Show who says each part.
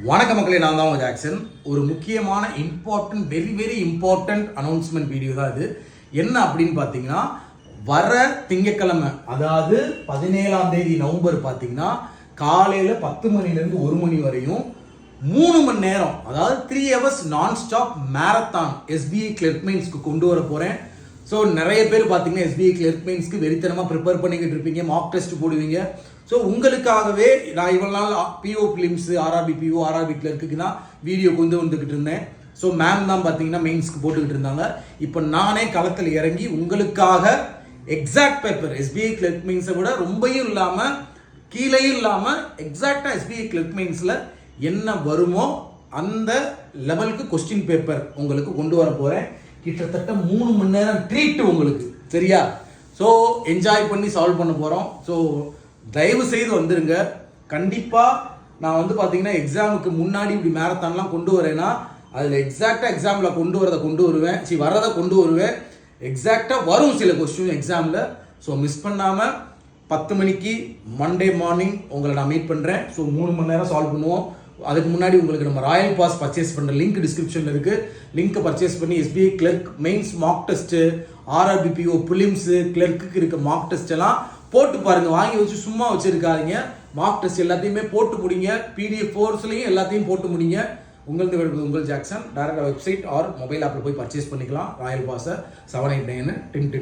Speaker 1: வணக்கம் மக்களே, நான் தான் ஜாக்சன். ஒரு முக்கியமான வெரி இம்பார்ட்டன்ட் அனௌன்ஸ்மெண்ட் வீடியோ தான் இது. என்ன அப்படின்னு பார்த்தீங்கன்னா, வர திங்கட்கிழமை அதாவது 17ஆம் தேதி நவம்பர் பார்த்தீங்கன்னா காலையில் 10 மணிலேருந்து 1 மணி வரையும் 3 மணி நேரம், அதாவது 3 hours நான் ஸ்டாப் மேரத்தான் எஸ்பிஐ கிளர்க் மெயின்ஸ்க்கு கொண்டு வர போகிறேன். ஸோ நிறைய பேர் பார்த்தீங்கன்னா எஸ்பிஐ கிளர்க் மெயின்ஸ்க்கு வெறித்தனமாக ப்ரிப்பேர் பண்ணிக்கிட்டு இருப்பீங்க, மார்க் டெஸ்ட் போடுவீங்க. ஸோ உங்களுக்காகவே நான் இவ்வளோ நாள் PO prelims, RRB PO, RRB clerk தான் வீடியோ வந்துக்கிட்டு இருந்தேன். ஸோ மேம் தான் பார்த்தீங்கன்னா மெயின்ஸ்க்கு போட்டுக்கிட்டு இருந்தாங்க. இப்போ நானே களத்தில் இறங்கி உங்களுக்காக எக்ஸாக்ட் பேப்பர் எஸ்பிஐ கிளர்க் மெயின்ஸை விட ரொம்பையும் இல்லாமல் கீழேயும் இல்லாமல் எக்ஸாக்டாக எஸ்பிஐ கிளர்க் மெயின்ஸில் என்ன வருமோ அந்த லெவலுக்கு கொஸ்டின் பேப்பர் உங்களுக்கு கொண்டு வர போகிறேன். கிட்டத்தட்ட 3 மணி நேரம் ட்ரீட் உங்களுக்கு, சரியா? ஸோ என்ஜாய் பண்ணி சால்வ் பண்ண போகிறோம். ஸோ தயவு செய்து வந்துருங்க. கண்டிப்பாக நான் பார்த்தீங்கன்னா எக்ஸாமுக்கு முன்னாடி இப்படி மேரத்தான்லாம் கொண்டு வரேன்னா அதில் எக்ஸாக்டாக எக்ஸாமில் வரதை கொண்டு வருவேன். எக்ஸாக்டாக வரும் சில கொஸ்டின் எக்ஸாமில். ஸோ மிஸ் பண்ணாமல் 10 மணிக்கு மண்டே மார்னிங் உங்களை நான் மீட் பண்ணுறேன். ஸோ 3 மணி நேரம் சால்வ் பண்ணுவோம். அதுக்கு முன்னாடி உங்களுக்கு நம்ம ராயல் பாஸ் பர்ச்சேஸ் பண்ணுற லிங்க் டிஸ்கிரிப்ஷனில் இருக்குது. லிங்க்கை பர்ச்சேஸ் பண்ணி SBI clerk mains mock test, RRB PO prelims, clerk இருக்க மார்க் டெஸ்ட் எல்லாம் போட்டு பாருங்க. வாங்கி வச்சு சும்மா வச்சிருக்காதீங்க. மார்க் டெஸ்ட் எல்லாத்தையுமே போட்டு முடிங்க. பிடிஎஃப் ஃபோர்ஸ்லையும் எல்லாத்தையும் போட்டு முடிங்க. உங்கள் ஜாக்சன் டைரக்டாக வெப்சைட் ஆர் மொபைல் ஆப்பில் போய் பர்ச்சேஸ் பண்ணிக்கலாம். ராயல் பாஸை 789 டின்